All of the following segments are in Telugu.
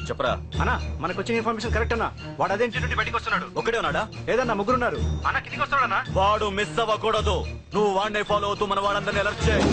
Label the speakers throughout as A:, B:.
A: చెప్పరా
B: అన్నా మనకు వచ్చిన ఇన్ఫర్మేషన్ కరెక్ట్ అన్నా. వాడు అదే ఇంటి నుండి బయటకు వస్తున్నాడు.
A: ఒక్కడే ఉన్నాడా?
B: ఏదన్నా ముగ్గురున్నారు. అన్న కిందికి వస్తాడన్నా.
A: వాడు మిస్ అవ్వకూడదు. నువ్వు వాడిని ఫాలో అవుతూ మన వాళ్ళందరినీ అలర్ట్ చేయి.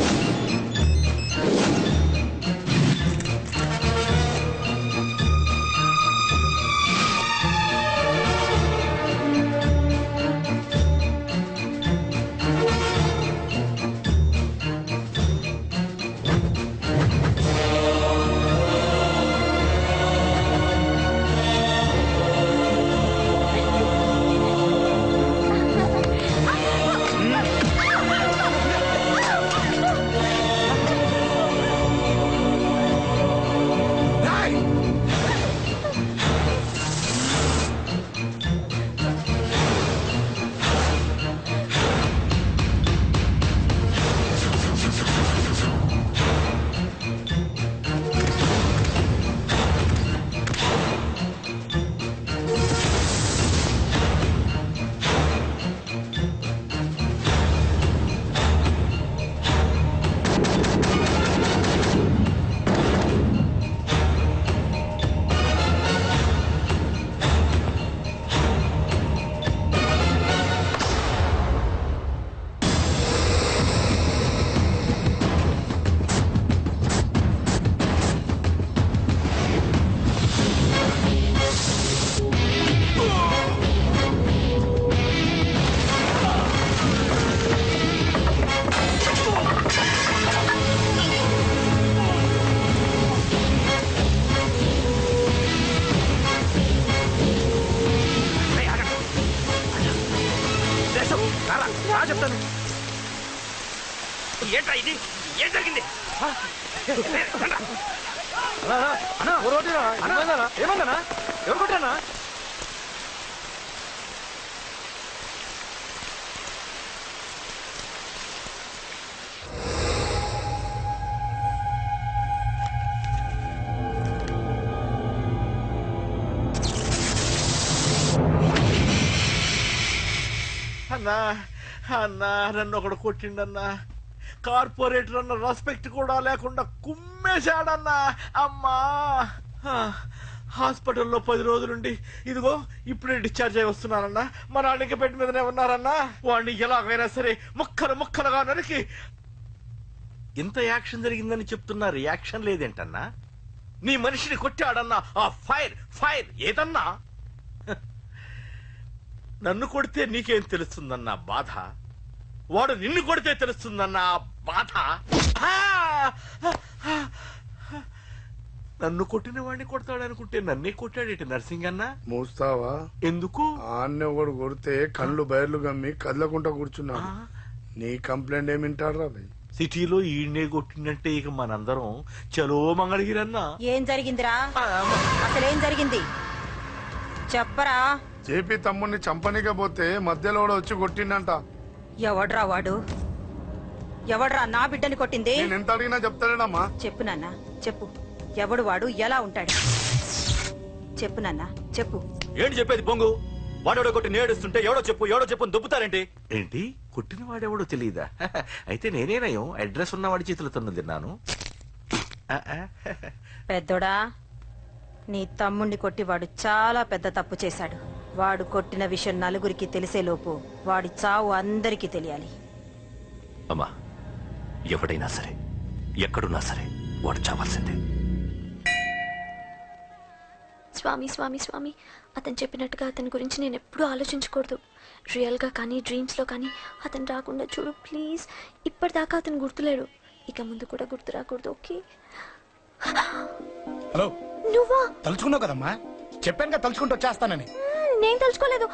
B: చెప్తాను. ఏంట్రా ఇది? ఏం జరిగింది? ఏమన్నా? ఎవరు కొట్టానా? అన్నా అన్నా నన్ను ఒకడు కొట్టిండన్నా. కార్పొరేటర్ అన్న రెస్పెక్ట్ కూడా లేకుండా కుమ్మేశాడన్నా. అమ్మా హాస్పిటల్లో 10 రోజులుండి ఇదిగో ఇప్పుడే డిశ్చార్జ్ అయి వస్తున్నానన్నా. మా నాన్న ఇంకా బెడ్ మీదనే ఉన్నారన్నా. వాడిని ఎలాగైనా సరే ముక్కలు ముక్కలుగా నరికి. ఇంత యాక్షన్ జరిగిందని చెప్తున్నా, రియాక్షన్ లేదేంటన్నా? నీ మనిషిని కొట్టాడన్నా. ఆ ఫైర్ ఫైర్ ఏదన్నా? నన్ను కొడితే నీకేం తెలుస్తుందన్నా బాధ, వాడు నిన్ను కొడితే తెలుస్తుందన్నా బాధ. నన్ను కొట్టిన వాడిని కొడతాడనుకుంటే నన్నే కొట్టాడేటి నర్సింగ్ అన్నా.
C: మూస్తావా?
B: ఎందుకు?
C: ఆన్నే ఒకడు కొడితే కళ్ళు బయర్లు గమ్మి కదలకుండా కూర్చున్నాడు. నీ కంప్లైంట్ ఏమింటారా?
B: సిటీలో ఈయనే కొట్టిందంటే ఇక మనందరం చలో మంగళగిరన్నా.
D: ఏం జరిగిందిరా? అసలేం జరిగింది చెప్పరా?
C: జేపీ తమ్ముడిని చంపనీకపోతే మధ్యలో వచ్చి కొట్టిండంట.
D: ఎవడ్రా వాడు? ఎవడ్రా నా బిడ్డని కొట్టింది?
C: నేను ఎంత అడిగినా చెప్తాడమ్మా.
D: చెప్పు నాన్న చెప్పు. ఎవడు వాడు? ఎలా ఉంటాడు? చెప్పు నాన్న చెప్పు.
A: ఏంటి చెప్పేది పొంగు? వాడెవడో కొట్టి నేడుస్తుంటే ఎవడో చెప్పు దొబ్బుతారేంటి?
B: ఏంటి కొట్టిన వాడెవడో తెలియదా? అయితే నేనేనయం అడ్రస్ ఉన్న వాడి చేతులతో తిన్నాను.
D: పెద్దోడా, నీ తమ్ముణ్ణి కొట్టి వాడు చాలా పెద్ద తప్పు చేశాడు. వాడు కొట్టిన విషయం నలుగురికి తెలిసేలోపు వాడి చావు అందరికీ తెలియాలి.
A: అమ్మా, ఎవడైనా సరే ఎక్కడున్నా సరే వాడు చావాల్సిందే.
E: స్వామి స్వామి స్వామి, అతను చెప్పినట్టుగా అతని గురించి నేను ఎప్పుడూ ఆలోచించకూడదు. రియల్గా కానీ డ్రీమ్స్లో కానీ అతను రాకుండా చూడు ప్లీజ్. ఇప్పటిదాకా అతను గుర్తులేడు, ఇక ముందు కూడా గుర్తు రాకూడదు. ఓకే?
F: హలో,
E: నువ్వా?
F: తలుచుకున్నావు కదమ్మా, చెప్పాను కదా తలుచుకుంటూ వచ్చేస్తానని.
E: నేను తలుచుకోలేదు,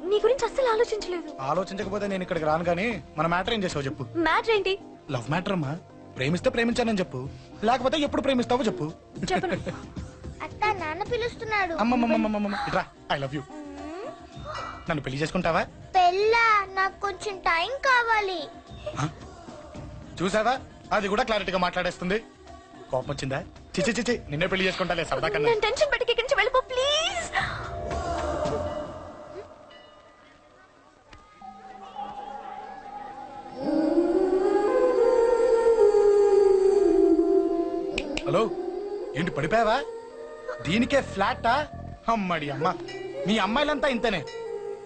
E: నీ గురించి అస్సలు ఆలోచించలేదు.
F: ఆలోచించకపోతే నేను ఇక్కడికి రాను. కానీ మన మ్యాటర్ ఏం చేసావు చెప్పు.
E: మ్యాటర్ ఏంటి?
F: లవ్ మ్యాటర్ అమ్మా. ప్రేమిస్తే ప్రేమించానని చెప్పు, లేకపోతే ఎప్పుడు ప్రేమిస్తావో చెప్పు.
E: చెప్పను.
G: అత్త నాన్న పిలుస్తున్నాడు.
F: అమ్మమ్మమ్మమ్మమ్మ ఇట్రా, ఐ లవ్ యూ. నన్ను పెళ్లి చేసుకుంటావా?
G: పెళ్ళా? నాకు కొంచెం టైం కావాలి.
F: చూసావా, అది కూడా క్లారిటీగా మాట్లాడేస్తుంది. కోపం వచ్చిందా? చిచి చిచి, నిన్నే పెళ్లి చేసుకుంటాలే సరదా కన్నా.
E: నేను టెన్షన్ పెట్టి ఇక్కడి నుంచి వెళ్ళిపో ప్లీజ్.
F: హలో, ఏంటి పడిపోయావా? దీనికే ఫ్లాటా? అమ్మడి అమ్మ, మీ అమ్మాయిలంతా ఇంతనే.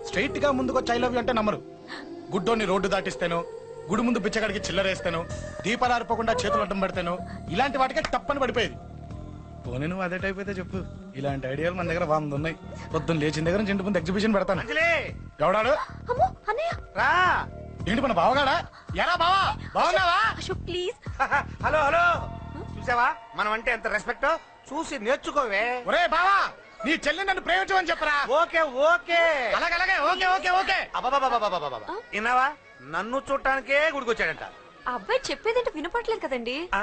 F: స్ట్రైట్ గా ముందుకొచ్చి ఐ లవ్ యూ అంటే నమ్మరు. గుడ్డోని రోడ్డు దాటిస్తాను, గుడి ముందు బిచ్చగాడికి చిల్లరేస్తాను, దీపాలు ఆరిపోకుండా చేతులు అడ్డం పెడతాను, ఇలాంటి వాటికే తప్పని పడిపోయేది. పోనీ నువ్వు అదే టైప్ అయితే చెప్పు, ఇలాంటి ఐడియాలు మన దగ్గర 100 ఉన్నాయి. పొద్దున్న లేచిన దగ్గర నుంచి ఇంటి ముందు ఎగ్జిబిషన్ పెడతాను. ఎవడాడు?
E: అమ్మో అన్నయ్య
B: రా.
F: ఏంటి మన బావగాడా? ఎరా బావా, బావున్నావా?
E: అశోక్ ప్లీజ్.
B: హలో హలో, చూసావా మనం అంటే ఎంత రెస్పెక్ట్? చూసి నేర్చుకోవే.
F: ఒరే బావా, నీ చెల్లి నన్ను ప్రేమించమని చెప్పరా.
B: ఓకే ఓకే,
F: అలాగే ఓకే ఓకే ఓకే.
B: అబాబాబాబాబాబా, విన్నావా? నన్ను చూడటానికే గుడికొచ్చాడంట.
E: ఆ అబ్బాయి చెప్పేదంటే వినపట్లేదు కదండి.
B: ఆ,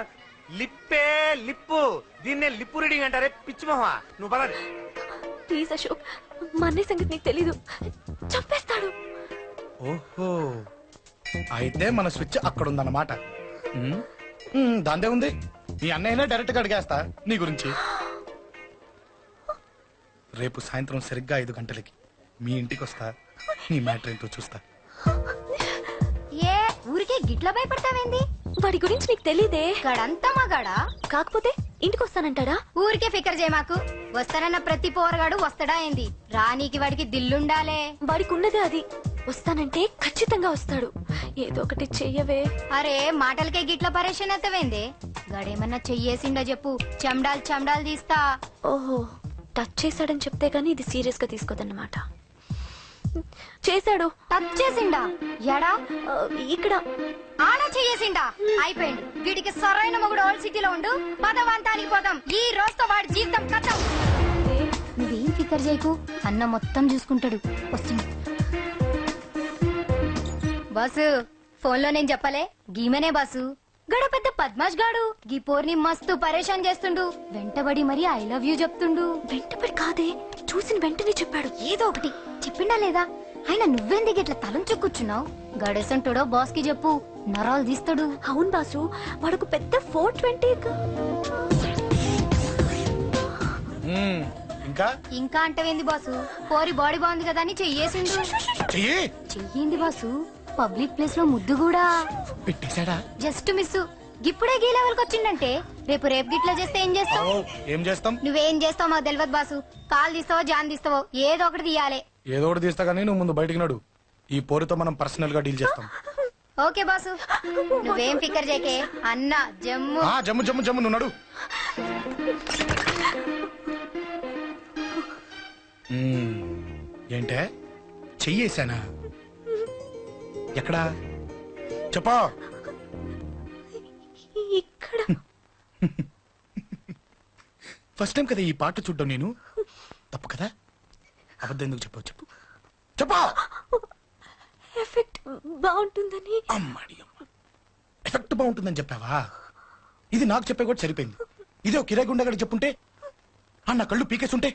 B: లిప్పే లిప్పు, దీన్నే లిప్పు రీడింగ్ అంటారే పిచ్చి మొహ. నువ్వు పదండి.
E: ప్లీజ్ అశోక్, మా అన్నయ్య సంగతి నీకు తెలీదు, చంపేస్తాడు.
F: ఓహో, అయితే మన స్విచ్ అక్కడ ఉందన్నమాట. దాందే ఉంది. మీ అన్నయ్యనే డైరెక్ట్ గా అడిగేస్తా నీ గురించి. రేపు సాయంత్రం సరిగ్గా 5 గంటలకి మీ ఇంటికి వస్తా. నీ మ్యాటర్ ఏంటో చూస్తా.
H: ఏ ఊరికే గిట్ల భయపడతావేంది?
E: వాడి గురించి నీకు తెలీదే.
H: గడంతా మగాడా?
E: కాకపోతే ఇంటికి వస్తానంటాడా?
H: ఊరికే ఫికర్ చేయమాకు. వస్తానన్న ప్రతి పోరగాడు వస్తాడా ఏంది? రానీకి వాడికి దిల్లుండాలే.
E: వాడికి ఉన్నదే అది. వస్తానంటే ఖచ్చితంగా వస్తాడు. ఏదో ఒకటి చెయ్యవే.
H: అరే మాటలకే గిట్ల పరేషన్ అవుతావేంది? గడేమన్నా చెయ్యేసిండా చెప్పు, చెమ్డాల్ చెమ్డాల్ తీస్తా.
E: ఓహో, టచ్ చేశాడని చెప్తే గానీ ఇది సీరియస్ గా తీసుకోదన్నమాట. చేశాడు.
H: టచ్ చేసిండా? ఎడా?
E: ఇక్కడ.
H: ఆడ చెయ్యేసిండా? అయిపోయింది. వీడికి సరైన మొగుడు ఓల్డ్ సిటీలో ఉండు. పదవంతానికి పోదాం. ఈ రోజుతో వాడి జీవితం కథం. నువ్వేం ఫికర్ చేయకు, అన్న మొత్తం చూసుకుంటాడు. వస్తుంది బాసు. ఫోన్ లో నేను చెప్పలే, గీమనే బాసు. గడ పెద్ద పద్మాష్ గాడు గీ పోర్ని మస్తు పరేషాన్ చేస్తుండు. వెంటబడి మరి ఐ లవ్ యూ చెప్తుండు.
E: వెంటపడి కాదే, చూసిన వెంటనే చెప్పాడు.
H: ఏదో ఒకటి చెప్పిండా లేదా? ఆయన నువ్వెందుకు ఇట్లా తలంచు కూర్చున్నావు? గడేసంటుడో బాస్ కి చెప్పు, నరాలు తీస్తాడు.
E: అవును బాసు, వాడుకు పెద్ద 420.
F: ఇంకా
H: ఇంకా అంటవేంది బాసు? పోరి బాడీ బాగుంది కదా అని చెయ్యేసిండు. చెయ్యింది బాసు. పబ్లిక్ ప్లేస్ లో ముద్దు కూడా
F: పెట్టేశాడా?
H: Just miss. ఇప్పుడే గీ లెవెల్ కి వచ్చిందంటే రేపు గిట్లా చేస్తే ఏం చేస్తావు?
F: ఏం చేస్తాం?
H: నువ్వేం చేస్తావు మాకు తెలియదు బాసు. కాల్ తీస్తావో జాన్ తీస్తావో ఏదో ఒకటి తీయాలి.
F: ఏదో ఒకటి తీస్తా గానీ నువ్వు ముందు బయటికి నడు. ఈ పోరుతో మనం పర్సనల్ గా డీల్ చేస్తాం.
H: ఓకే బాసు, నువ్వేం ఫికర్ చేకే. అన్న జమ్ము.
F: జమ్ము జమ్ము జమ్ము, నువ్వు నడు. ఏంటే చెయ్యేశానా? ఎక్కడా చెప్పా?
E: ఇక్కడ.
F: ఫస్ట్ టైం కదా ఈ పాట చూడ్డం నేను. తప్పు కదా? అబద్ధం ఎందుకు చెప్పావు? చెప్పు చెప్పా.
E: ఎఫెక్ట్ బాగుంటుందని.
F: అమ్మాడి అమ్మ, ఎఫెక్ట్ బాగుంటుందని చెప్పావా? ఇది నాకు చెప్పే కూడా సరిపోయింది. ఇదే కిరాయి గుండెగాడికి చెప్పుంటే, నా కళ్ళు పీకేస్తుంటే,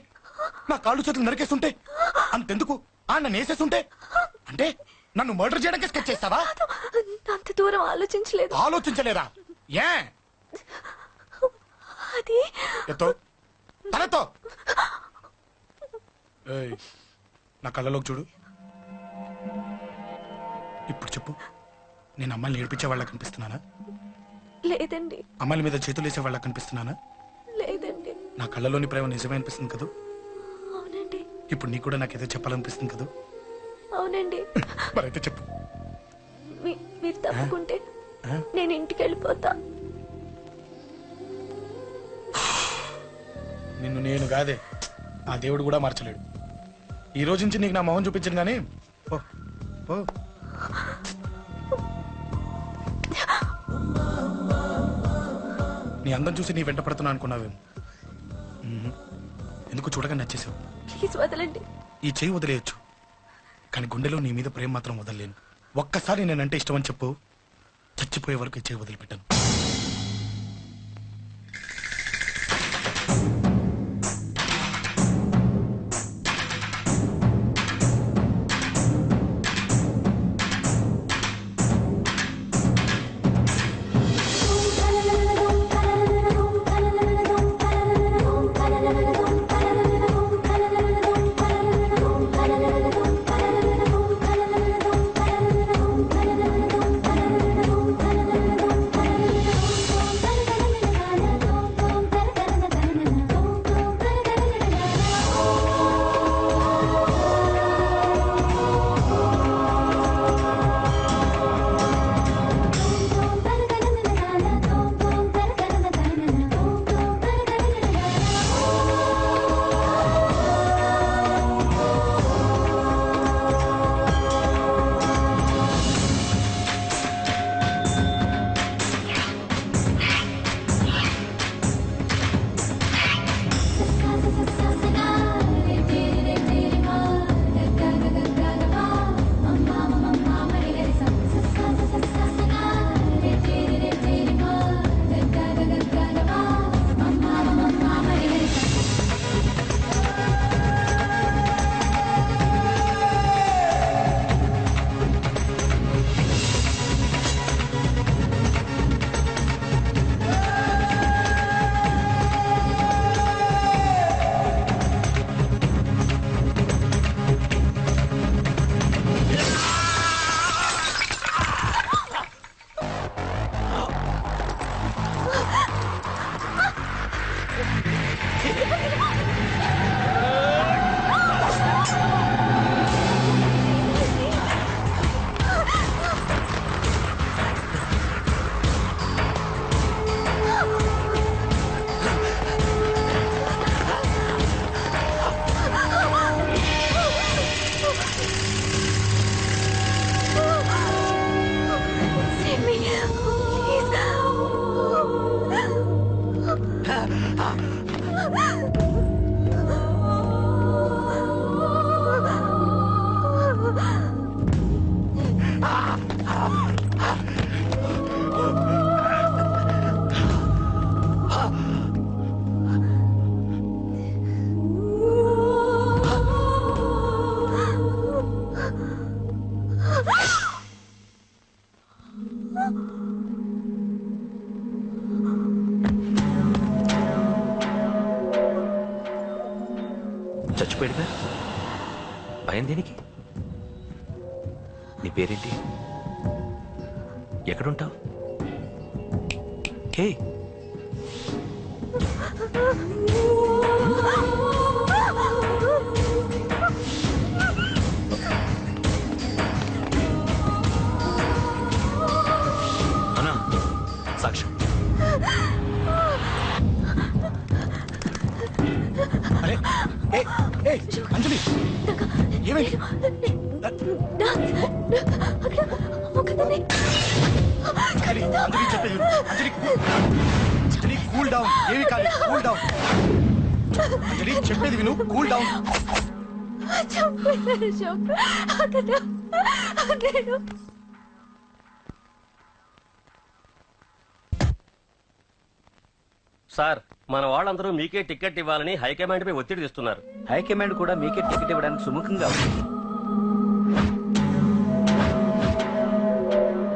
F: నా కాళ్ళు చేతులు నరికేస్తుంటే, అంతెందుకు నన్ను వేసేస్తుంటే, అంటే నన్ను మర్డర్ చేయడానికి స్కెచ్ చేస్తావా?
E: అంత దూరం ఆలోచించలేదు.
F: ఆలోచించలేరా? ఏ
E: అది
F: ఎత్తో తలెత్తో. ఏయ్, నా కళ్ళలోకి చూడు. ఇప్పుడు చెప్పు, నేను అమ్మాయిని ఏడిపించే వాళ్ళ కనిపిస్తున్నానా?
E: లేదండి.
F: అమ్మాయిల మీద చేతులు వేసే వాళ్ళ కనిపిస్తున్నానా?
E: లేదండి.
F: నా కళ్ళలోని ప్రేమ నిజమే అనిపిస్తుంది కదా?
E: అవునండి.
F: ఇప్పుడు నీకు కూడా నాకేదో చెప్పాలనిపిస్తుంది కదా?
E: అవునండి.
F: మరైతే చెప్పు.
E: మీరు తప్పుకుంటే నేను ఇంటికి వెళ్ళిపోతా.
F: నిన్ను నేను కాదే, ఆ దేవుడు కూడా మార్చలేడు. ఈ రోజు నుంచి నీకు నా మొహం చూపించను గానీ పో పో. నీ అందం చూసి నీ వెంట పడుతున్నా అనుకున్నావేమో. ఎందుకు చూడగా నచ్చేసావు.
E: ప్లీజ్ వదలండి.
F: ఈ చెయ్యి వదిలేయచ్చు, కానీ గుండెలో నీ మీద ప్రేమ మాత్రం వదలలేను. ఒక్కసారి నేనంటే ఇష్టం అని చెప్పు, చచ్చిపోయే వరకు ఈ చెయ్యి వదిలిపెట్టాను.
A: చచ్చిపోయాడుగా, భయం దేనికి? నీ పేరేంటి? ఎక్కడుంటావు? హే, అన్నా, సాక్ష్యం.
F: అరే ఏ, ఏ, అంజలి ఏమైంది? అంజలి, అంజలి చెప్పేది విను. అంజలి అంజలి కూల్ డౌన్, ఏమి కాదు, కూల్ డౌన్. అంజలి చెప్పేది విను, కూల్ డౌన్.
I: సార్, మన వాళ్ళందరూ మీకే టికెట్ ఇవ్వాలని హైకమాండ్ పై ఒత్తిడి తెస్తున్నారు.
J: హైకమాండ్ కూడా మీకే టికెట్ ఇవ్వడానికి సుముఖంగా ఉంది.